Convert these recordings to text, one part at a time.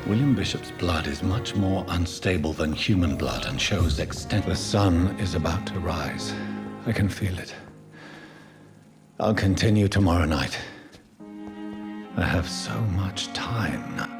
William Bishop's blood is much more unstable than human blood and shows extent. The sun is about to rise. I can feel it. I'll continue tomorrow night. I have so much time now.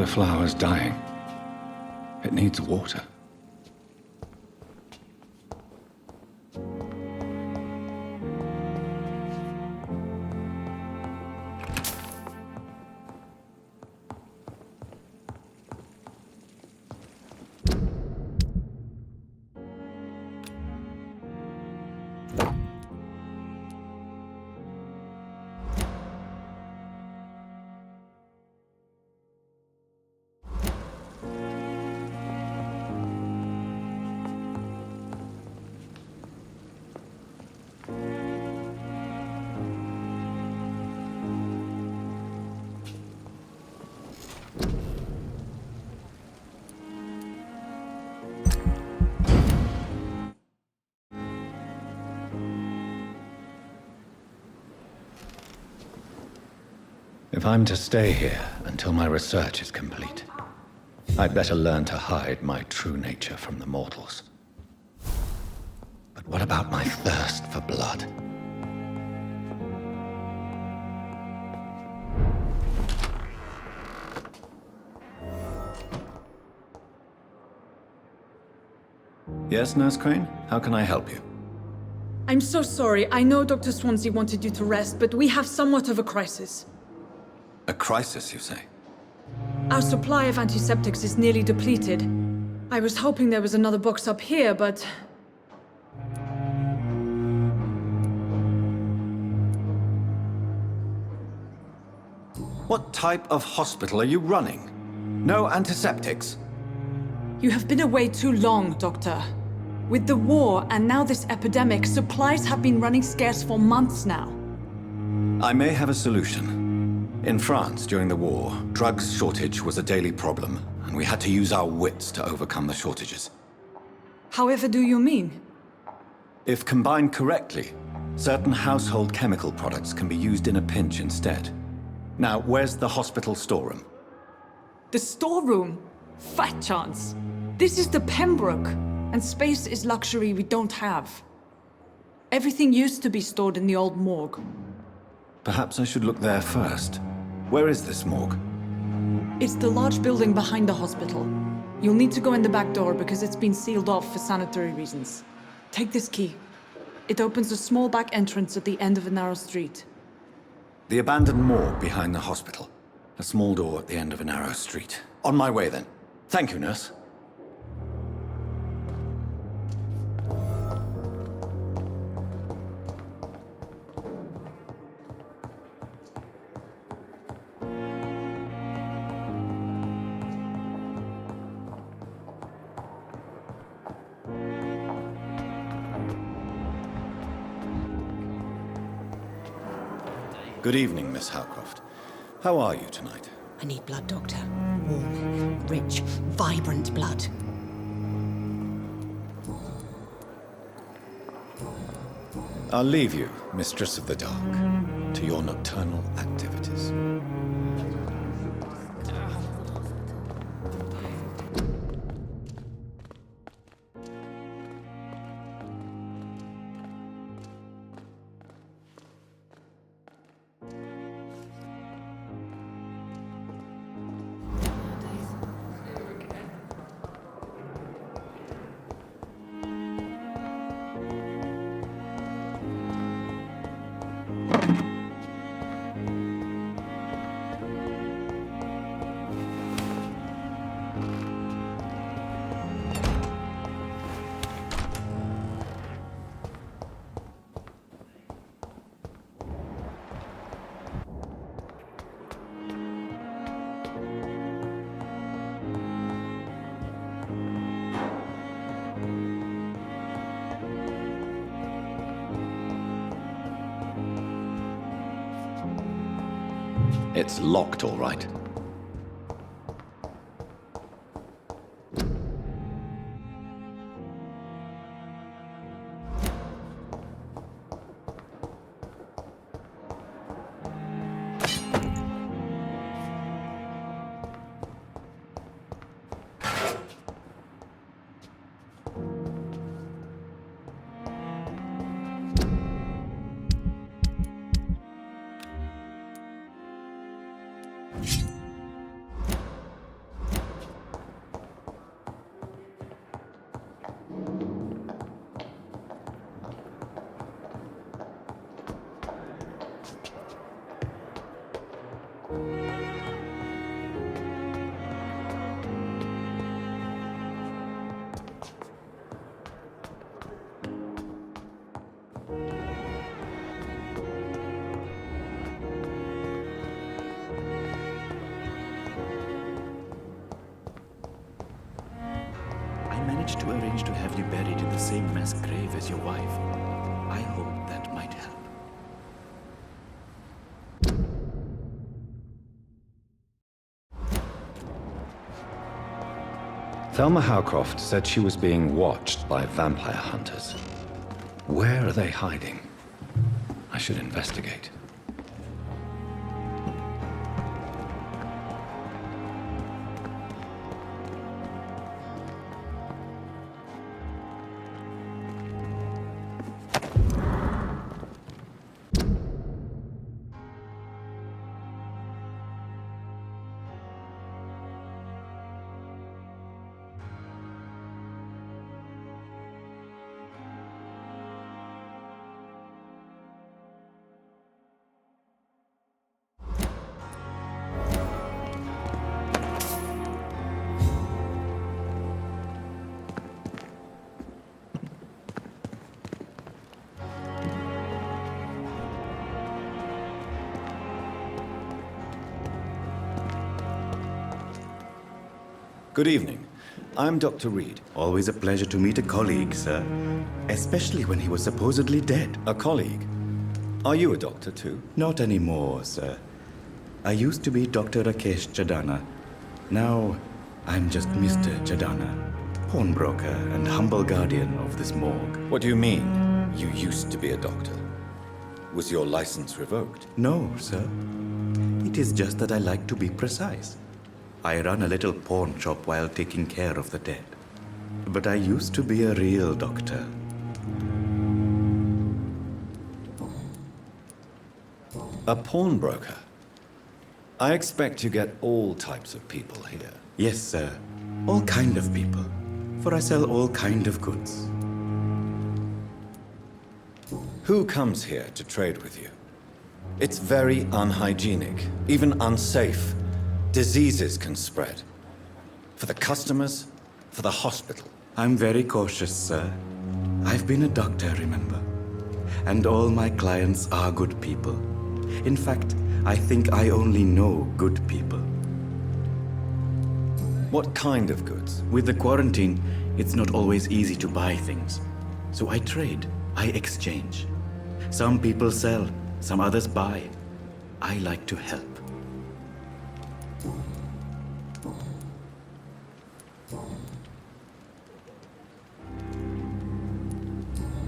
the flower's dying. It needs water. If I'm to stay here until my research is complete, I'd better learn to hide my true nature from the mortals. But what about my thirst for blood? Yes, Nurse Crane? How can I help you? I'm so sorry. I know Dr. Swansea wanted you to rest, but we have somewhat of a crisis. A crisis, you say? Our supply of antiseptics is nearly depleted. I was hoping there was another box up here, but... What type of hospital are you running? No antiseptics? You have been away too long, Doctor. With the war and now this epidemic, supplies have been running scarce for months now. I may have a solution. In France, during the war, drugs shortage was a daily problem, and we had to use our wits to overcome the shortages. However do you mean? If combined correctly, certain household chemical products can be used in a pinch instead. Now, where's the hospital storeroom? The storeroom? Fat chance. This is the Pembroke, and space is luxury we don't have. Everything used to be stored in the old morgue. Perhaps I should look there first. Where is this morgue? It's the large building behind the hospital. You'll need to go in the back door because it's been sealed off for sanitary reasons. Take this key. It opens a small back entrance at the end of a narrow street. The abandoned morgue behind the hospital. A small door at the end of a narrow street. On my way then. Thank you, nurse. Good evening, Miss Howcroft. How are you tonight? I need blood, Doctor. Warm, rich, vibrant blood. I'll leave you, Mistress of the Dark, to your nocturnal activities. It's locked, all right. managed to arrange to have you buried in the same mass grave as your wife. I hope that might help. Thelma Howcroft said she was being watched by vampire hunters. Where are they hiding? I should investigate. Good evening. I'm Dr. Reed. Always a pleasure to meet a colleague, sir. Especially when he was supposedly dead. A colleague? Are you a doctor too? Not anymore, sir. I used to be Dr. Rakesh Chadana. Now, I'm just Mr. Chadana, pawnbroker and humble guardian of this morgue. What do you mean, you used to be a doctor? Was your license revoked? No, sir. It is just that I like to be precise. I run a little pawn shop while taking care of the dead. But I used to be a real doctor. A pawnbroker? I expect you get all types of people here. Yes, sir. All kind of people. For I sell all kind of goods. Who comes here to trade with you? It's very unhygienic, even unsafe. Diseases can spread. For the customers, for the hospital. I'm very cautious, sir. I've been a doctor, remember? And all my clients are good people. In fact, I think I only know good people. What kind of goods? With the quarantine, it's not always easy to buy things. So I trade, I exchange. Some people sell, some others buy. I like to help.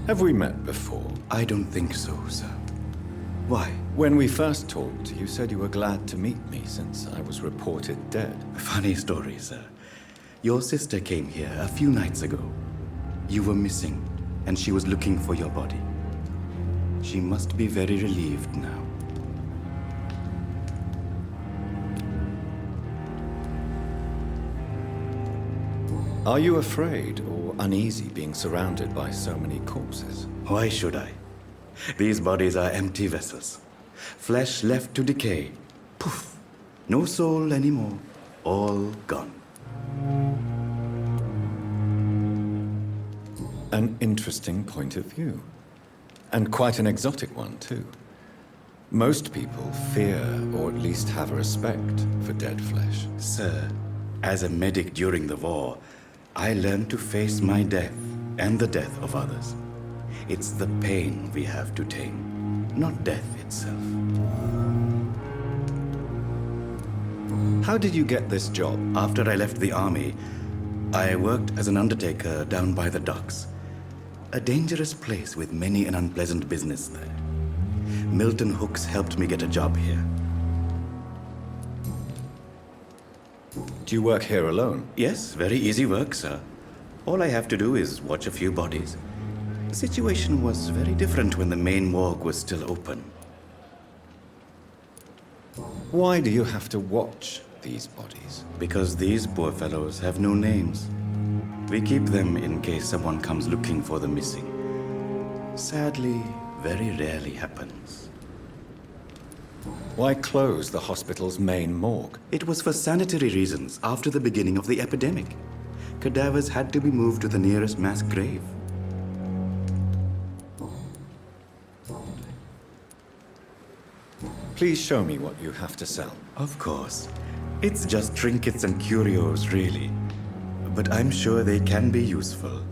Have we met before? I don't think so, sir. Why? When we first talked, you said you were glad to meet me since I was reported dead. Funny story, sir. Your sister came here a few nights ago. You were missing, and she was looking for your body. She must be very relieved now. Are you afraid or uneasy being surrounded by so many corpses? Why should I? These bodies are empty vessels. Flesh left to decay. Poof. No soul anymore. All gone. An interesting point of view. And quite an exotic one, too. Most people fear, or at least have a respect, for dead flesh. Sir, as a medic during the war, I learned to face my death and the death of others. It's the pain we have to tame, not death itself. How did you get this job? After I left the army, I worked as an undertaker down by the docks. A dangerous place with many an unpleasant business there. Milton Hooks helped me get a job here. Do you work here alone? Yes, very easy work, sir. All I have to do is watch a few bodies. The situation was very different when the main morgue was still open. Why do you have to watch these bodies? Because these poor fellows have no names. We keep them in case someone comes looking for the missing. Sadly, very rarely happens. Why close the hospital's main morgue? It was for sanitary reasons after the beginning of the epidemic. Cadavers had to be moved to the nearest mass grave. Please show me what you have to sell. Of course. It's just trinkets and curios, really. but I'm sure they can be useful.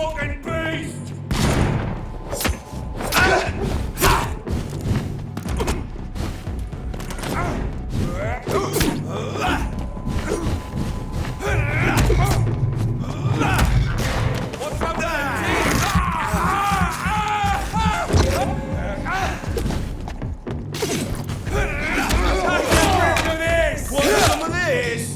fucking beast! What's up there? Want some of this?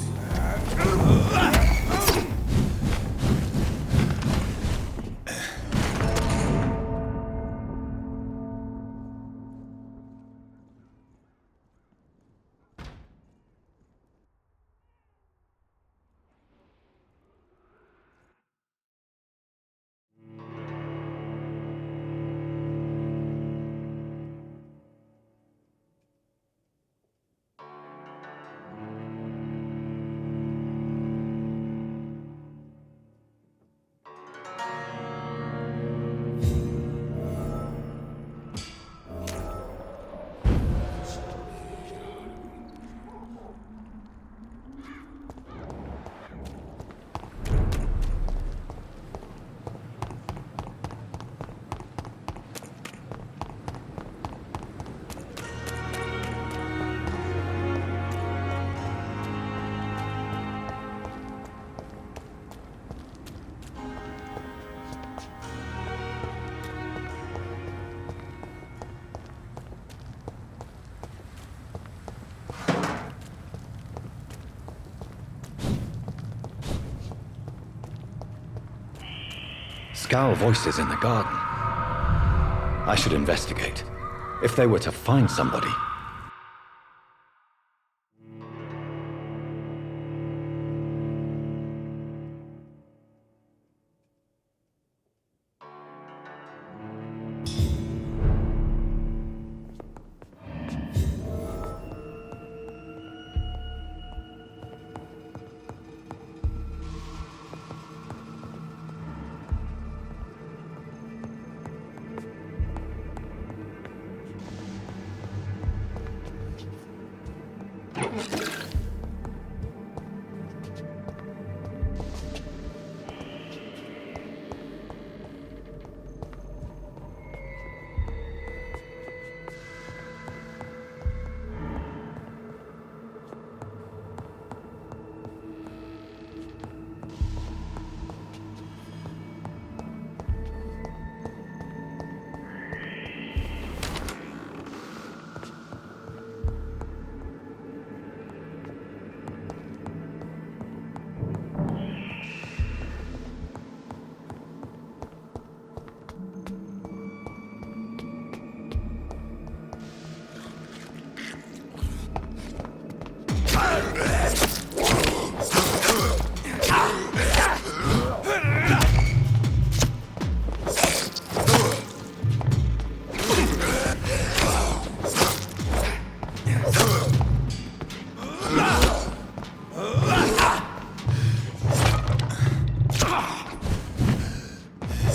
Skal voices in the garden. I should investigate. If they were to find somebody.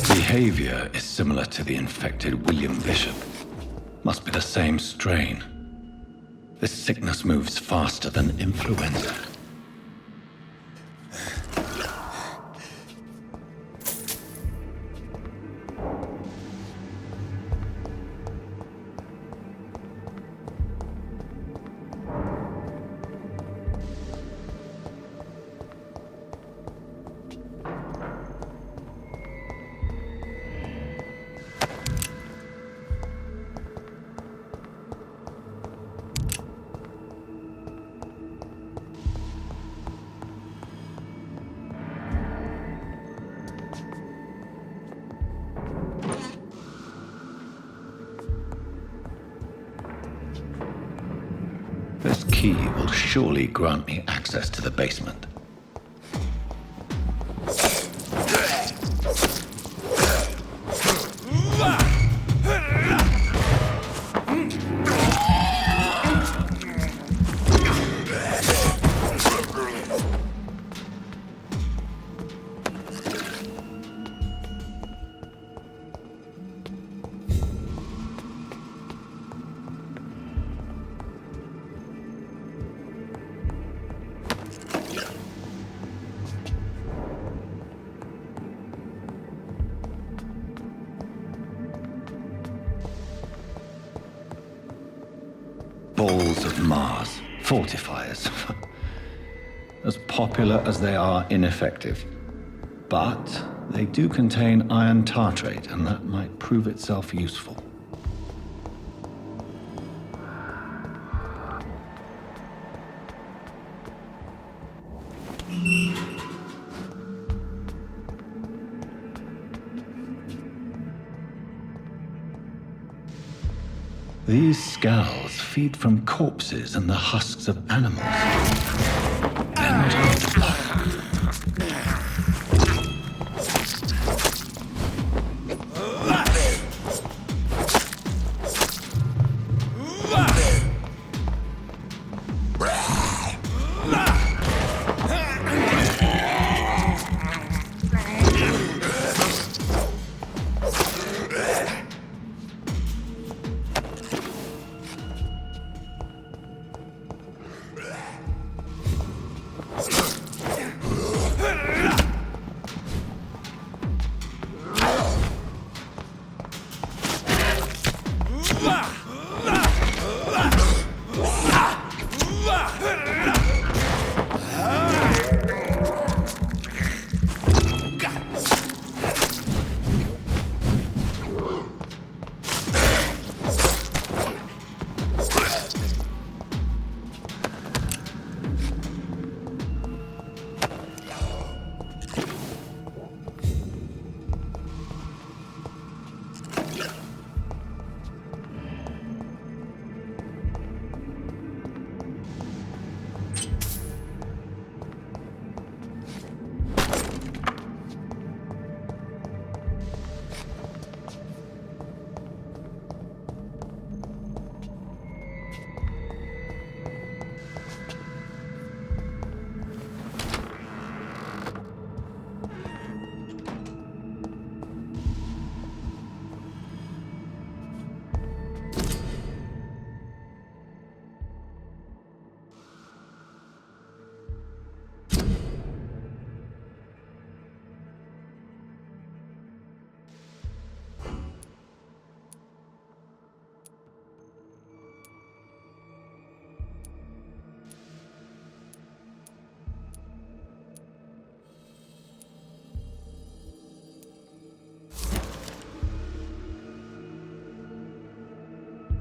Behavior is similar to the infected William Bishop. Must be the same strain. This sickness moves faster than influenza. This key will surely grant me access to the basement. balls of Mars, fortifiers. As popular as they are ineffective. But they do contain iron tartrate, and that might prove itself useful. These Skals feed from corpses and the husks of animals. They're not after blood.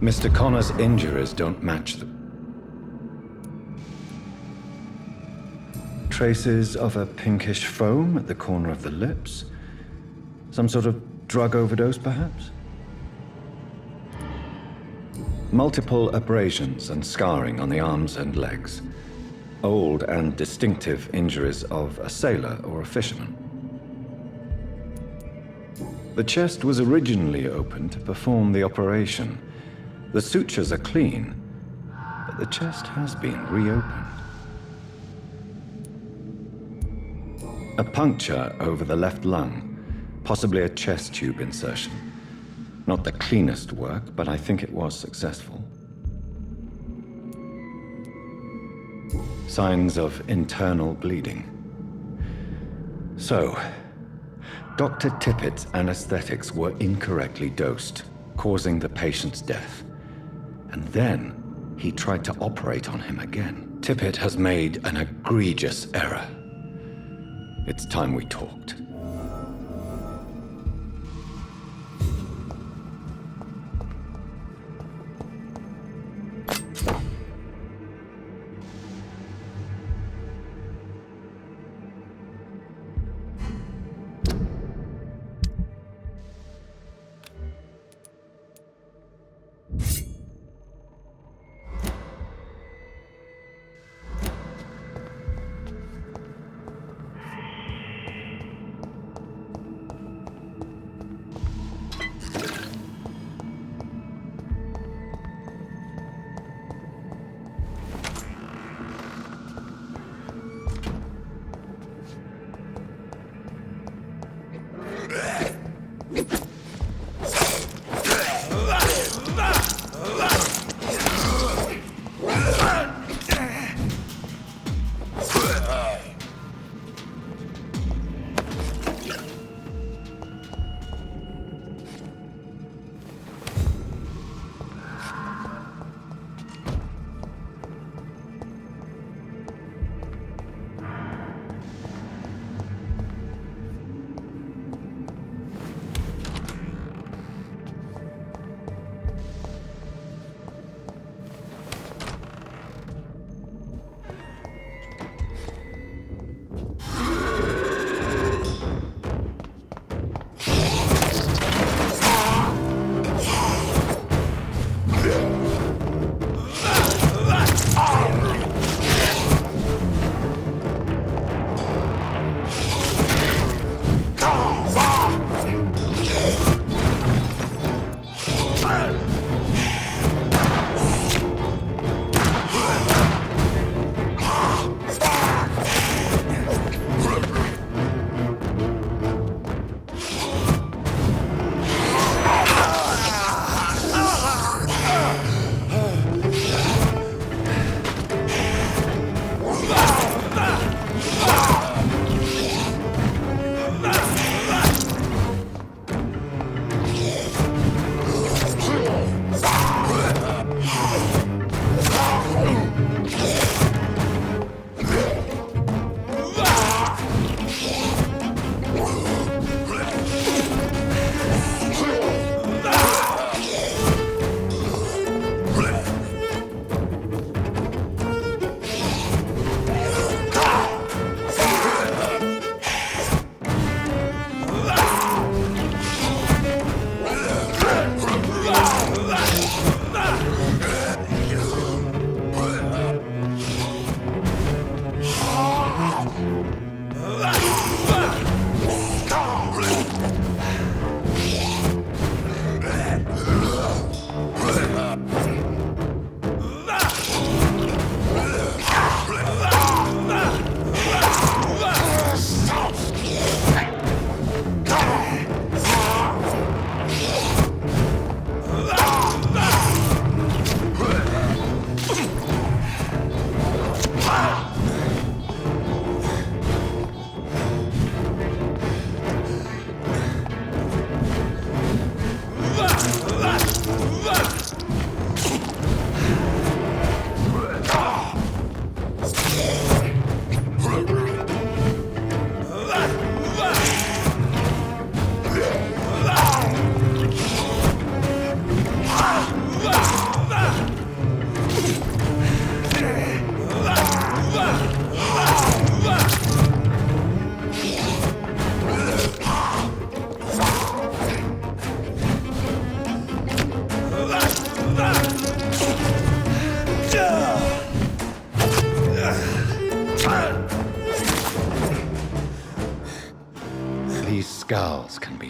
Mr. Connor's injuries don't match the traces of a pinkish foam at the corner of the lips. Some sort of drug overdose, perhaps? Multiple abrasions and scarring on the arms and legs. Old and distinctive injuries of a sailor or a fisherman. The chest was originally opened to perform the operation. The sutures are clean, but the chest has been reopened. A puncture over the left lung, possibly a chest tube insertion. Not the cleanest work, but I think it was successful. Signs of internal bleeding. So, Dr. Tippett's anesthetics were incorrectly dosed, causing the patient's death. And then he tried to operate on him again. Tippett has made an egregious error. It's time we talked.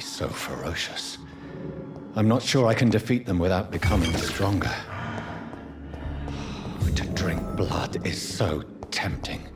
so ferocious. I'm not sure I can defeat them without becoming stronger. To drink blood is so tempting.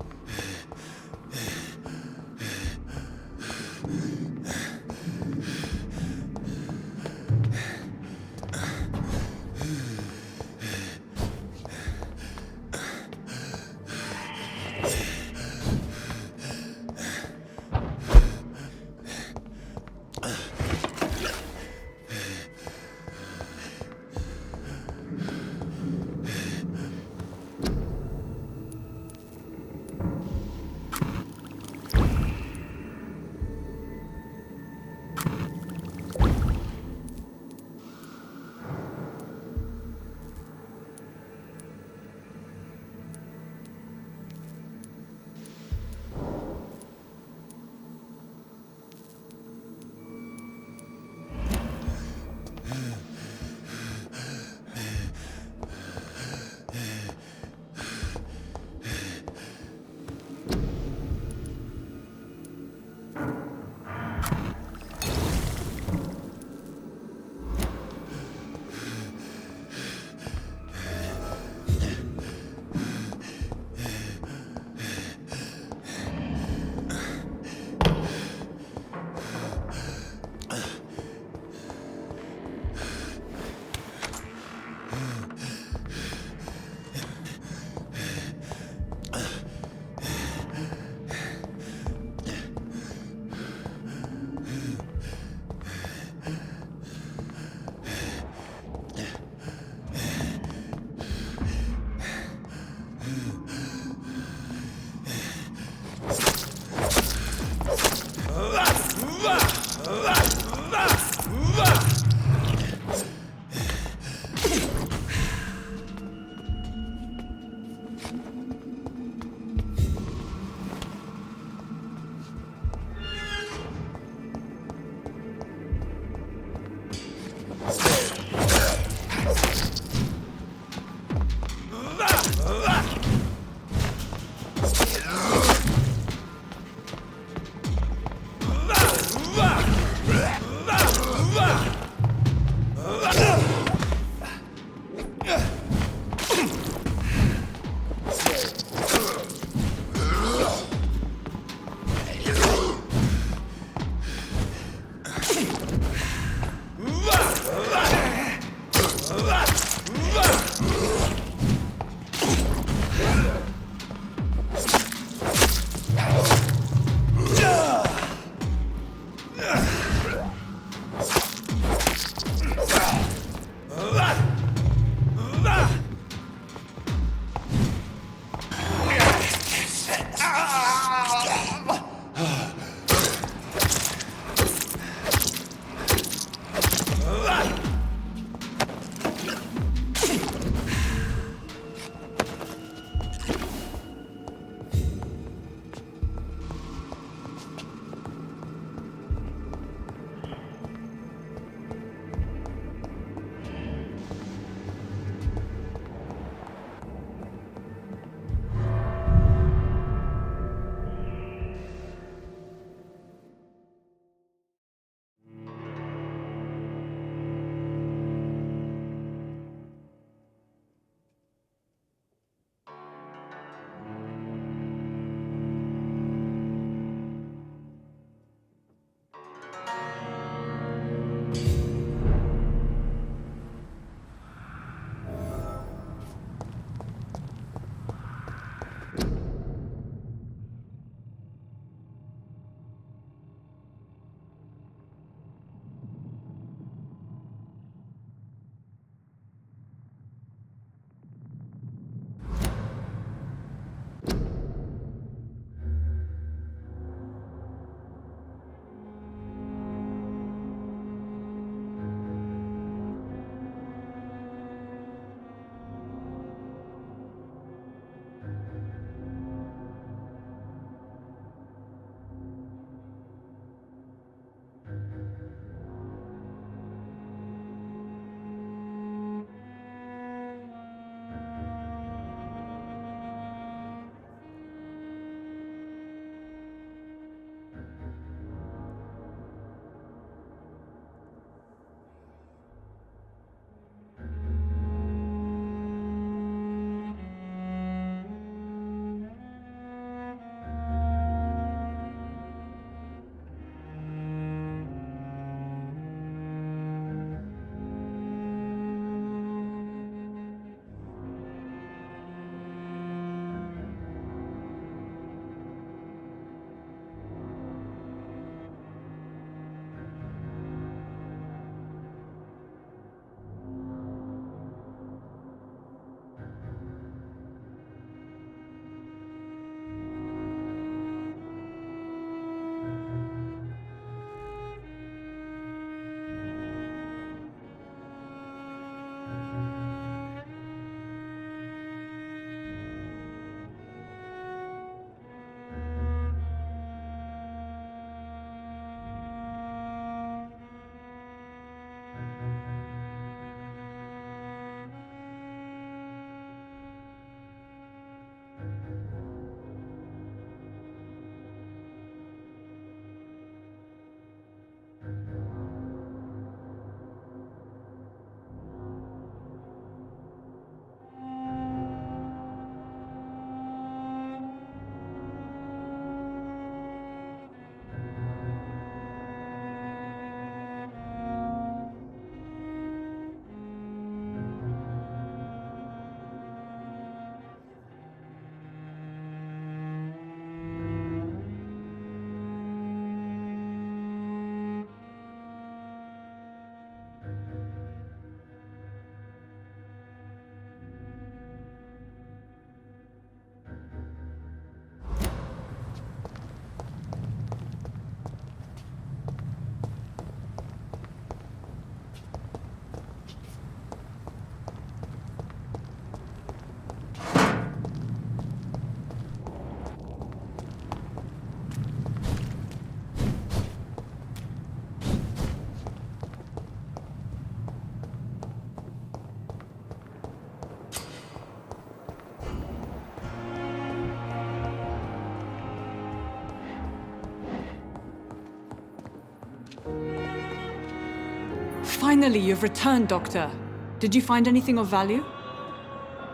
Finally, you've returned, Doctor. Did you find anything of value?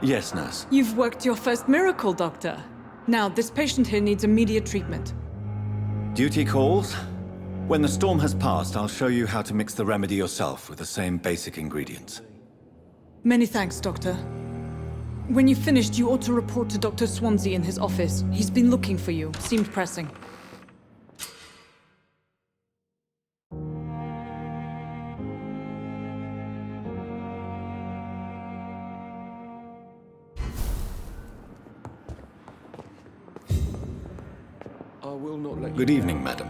Yes, nurse. You've worked your first miracle, Doctor. Now, this patient here needs immediate treatment. Duty calls. When the storm has passed, I'll show you how to mix the remedy yourself with the same basic ingredients. Many thanks, Doctor. When you've finished, you ought to report to Dr. Swansea in his office. He's been looking for you. Seemed pressing. Good evening, madam.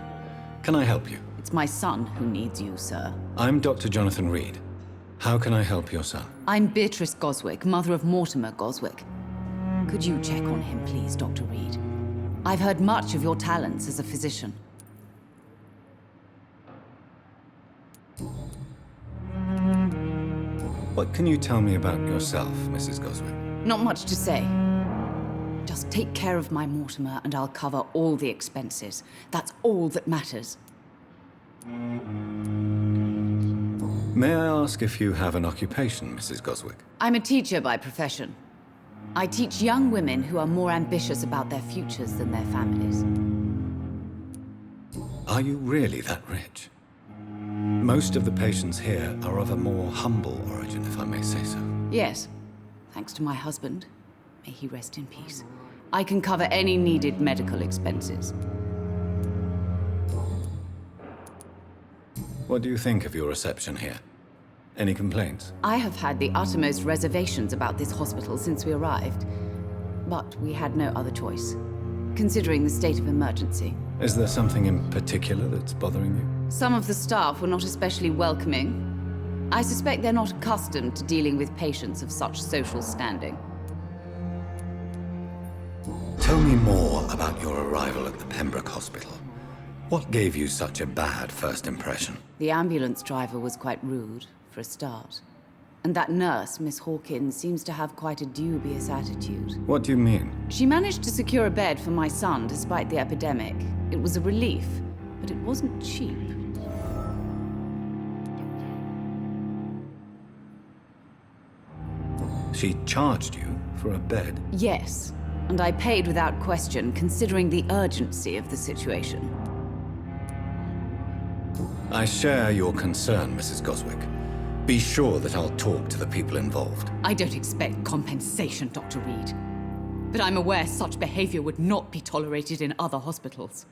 Can I help you? It's my son who needs you, sir. I'm Dr. Jonathan Reed. How can I help your son? I'm Beatrice Goswick, mother of Mortimer Goswick. Could you check on him, please, Dr. Reed? I've heard much of your talents as a physician. What can you tell me about yourself, Mrs. Goswick? Not much to say. Just take care of my Mortimer and I'll cover all the expenses. That's all that matters. May I ask if you have an occupation, Mrs. Goswick? I'm a teacher by profession. I teach young women who are more ambitious about their futures than their families. Are you really that rich? Most of the patients here are of a more humble origin, if I may say so. Yes, thanks to my husband. May he rest in peace. I can cover any needed medical expenses. What do you think of your reception here? Any complaints? I have had the uttermost reservations about this hospital since we arrived. But we had no other choice, considering the state of emergency. Is there something in particular that's bothering you? Some of the staff were not especially welcoming. I suspect they're not accustomed to dealing with patients of such social standing. Tell me more about your arrival at the Pembroke Hospital. What gave you such a bad first impression? The ambulance driver was quite rude, for a start. And that nurse, Miss Hawkins, seems to have quite a dubious attitude. What do you mean? She managed to secure a bed for my son despite the epidemic. It was a relief, but it wasn't cheap. She charged you for a bed? Yes, and I paid without question, considering the urgency of the situation. I share your concern, Mrs. Goswick. Be sure that I'll talk to the people involved. I don't expect compensation, Dr. Reed. But I'm aware such behavior would not be tolerated in other hospitals.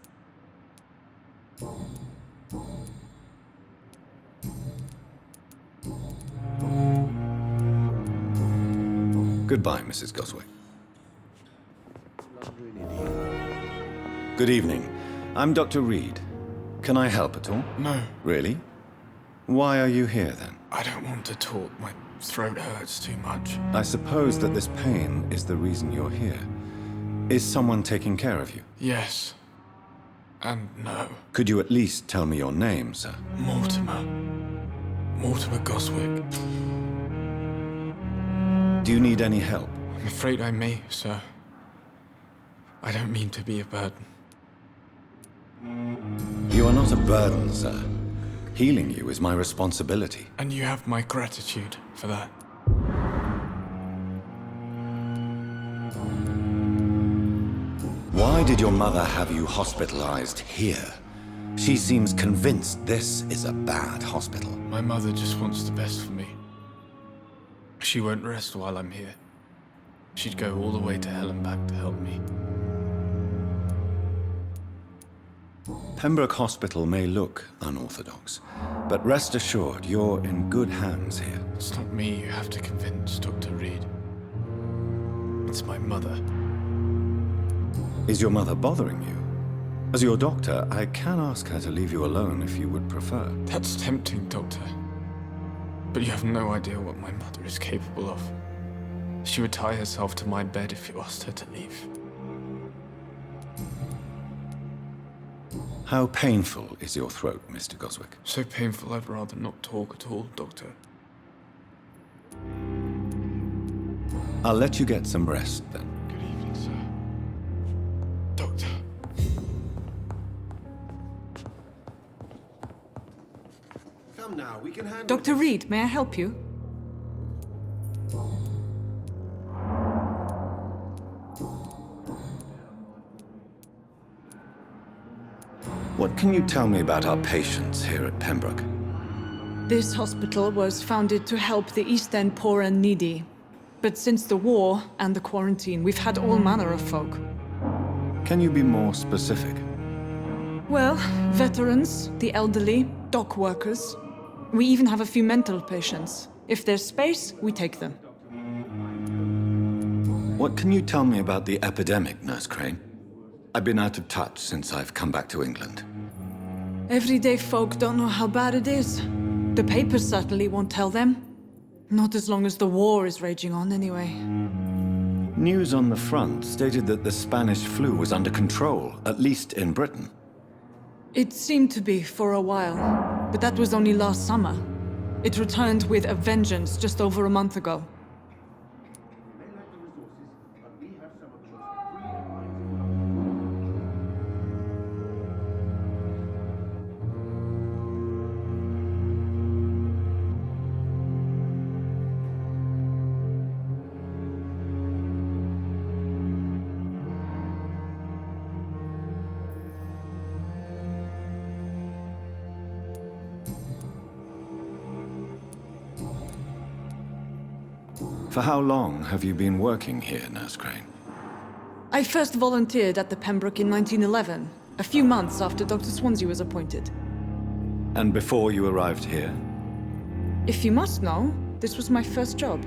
Goodbye, Mrs. Goswick. Good evening. I'm Dr. Reed. Can I help at all? No, Really? Why are you here, then? I don't want to talk. My throat hurts too much. I suppose that this pain is the reason you're here. Is someone taking care of you? Yes. And no. Could you at least tell me your name, sir? Mortimer. Mortimer Goswick. Do you need any help? I'm afraid I may, sir. I don't mean to be a burden. You are not a burden, sir. Healing you is my responsibility. And you have my gratitude for that. Why did your mother have you hospitalized here? She seems convinced this is a bad hospital. My mother just wants the best for me. She won't rest while I'm here. She'd go all the way to hell and back to help me. Pembroke Hospital may look unorthodox, but rest assured you're in good hands here. It's not me you have to convince, Dr. Reed. It's my mother. Is your mother bothering you? As your doctor, I can ask her to leave you alone if you would prefer. That's tempting, Doctor. But you have no idea what my mother is capable of. She would tie herself to my bed if you asked her to leave. How painful is your throat, Mr. Goswick? So painful I'd rather not talk at all, Doctor. I'll let you get some rest then. Good evening, sir. Doctor. Come now, we can can handle Dr. Reed, may I help you? What can you tell me about our patients here at Pembroke? This hospital was founded to help the East End poor and needy. But since the war and the quarantine, we've had all manner of folk. Can you be more specific? Well, veterans, the elderly, dock workers. We even have a few mental patients. If there's space, we take them. What can you tell me about the epidemic, Nurse Crane? I've been out of touch since I've come back to England. Everyday folk don't know how bad it is. The papers certainly won't tell them. Not as long as the war is raging on, anyway. News on the front stated that the Spanish flu was under control, at least in Britain. It seemed to be for a while, but that was only last summer. It returned with a vengeance just over a month ago. For how long have you been working here, Nurse Crane? I first volunteered at the Pembroke in 1911, a few months after Dr. Swansea was appointed. And before you arrived here? If you must know, this was my first job.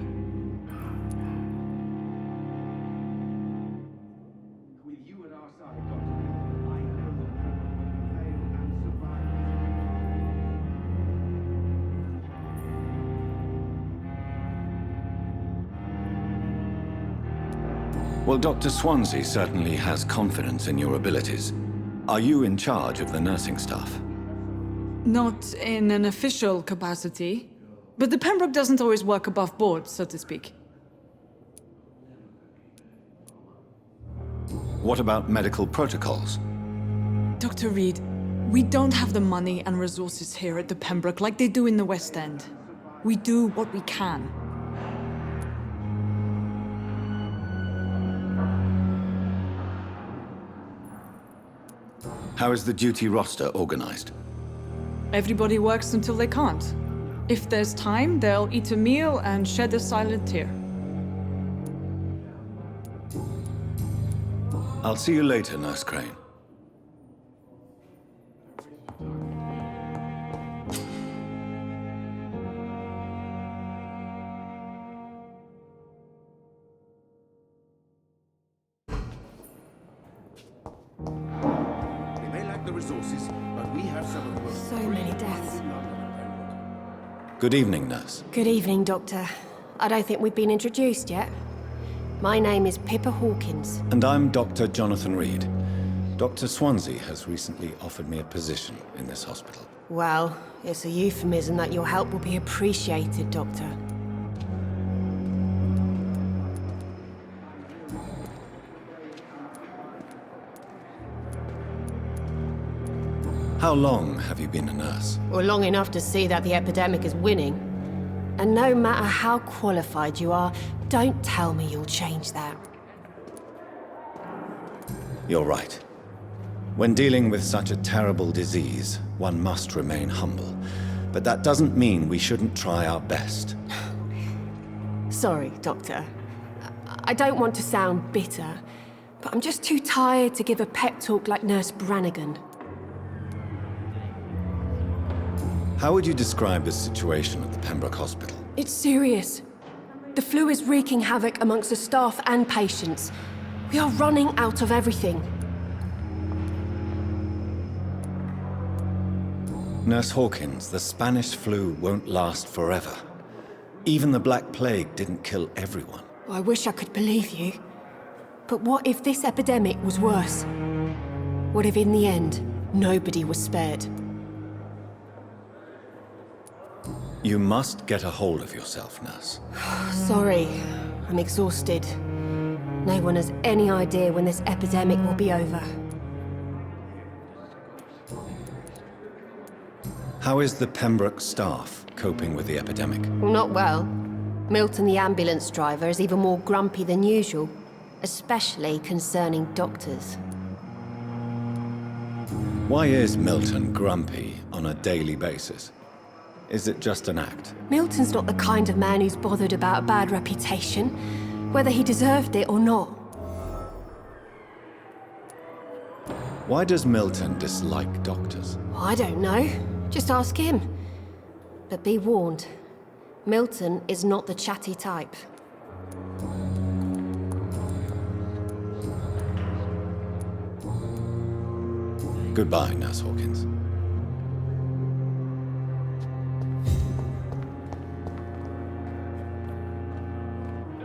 Well, Dr. Swansea certainly has confidence in your abilities. Are you in charge of the nursing staff? Not in an official capacity, but the Pembroke doesn't always work above board, so to speak. What about medical protocols? Dr. Reed, we don't have the money and resources here at the Pembroke like they do in the West End. We do what we can. How is the duty roster organized? Everybody works until they can't. If there's time, they'll eat a meal and shed a silent tear. I'll see you later, Nurse Crane. They may lack the resources, but we have some of the most... So many deaths. Good evening, Nurse. Good evening, Doctor. I don't think we've been introduced yet. My name is Pippa Hawkins. And I'm Dr. Jonathan Reed. Dr. Swansea has recently offered me a position in this hospital. Well, it's a euphemism that your help will be appreciated, Doctor. How long have you been a nurse? Well, long enough to see that the epidemic is winning. And no matter how qualified you are, don't tell me you'll change that. You're right. When dealing with such a terrible disease, one must remain humble. But that doesn't mean we shouldn't try our best. Sorry, Doctor. I don't want to sound bitter, but I'm just too tired to give a pep talk like Nurse Brannigan. How would you describe the situation at the Pembroke Hospital? It's serious. The flu is wreaking havoc amongst the staff and patients. We are running out of everything. Nurse Hawkins, the Spanish flu won't last forever. Even the Black Plague didn't kill everyone. I wish I could believe you. But what if this epidemic was worse? What if in the end, nobody was spared? You must get a hold of yourself, Nurse. Sorry, I'm exhausted. No one has any idea when this epidemic will be over. How is the Pembroke staff coping with the epidemic? Well, not well. Milton, the ambulance driver, is even more grumpy than usual, especially concerning doctors. Why is Milton grumpy on a daily basis? Is it just an act? Milton's not the kind of man who's bothered about a bad reputation, whether he deserved it or not. Why does Milton dislike doctors? I don't know. Just ask him. But be warned, Milton is not the chatty type. Goodbye, Nurse Hawkins.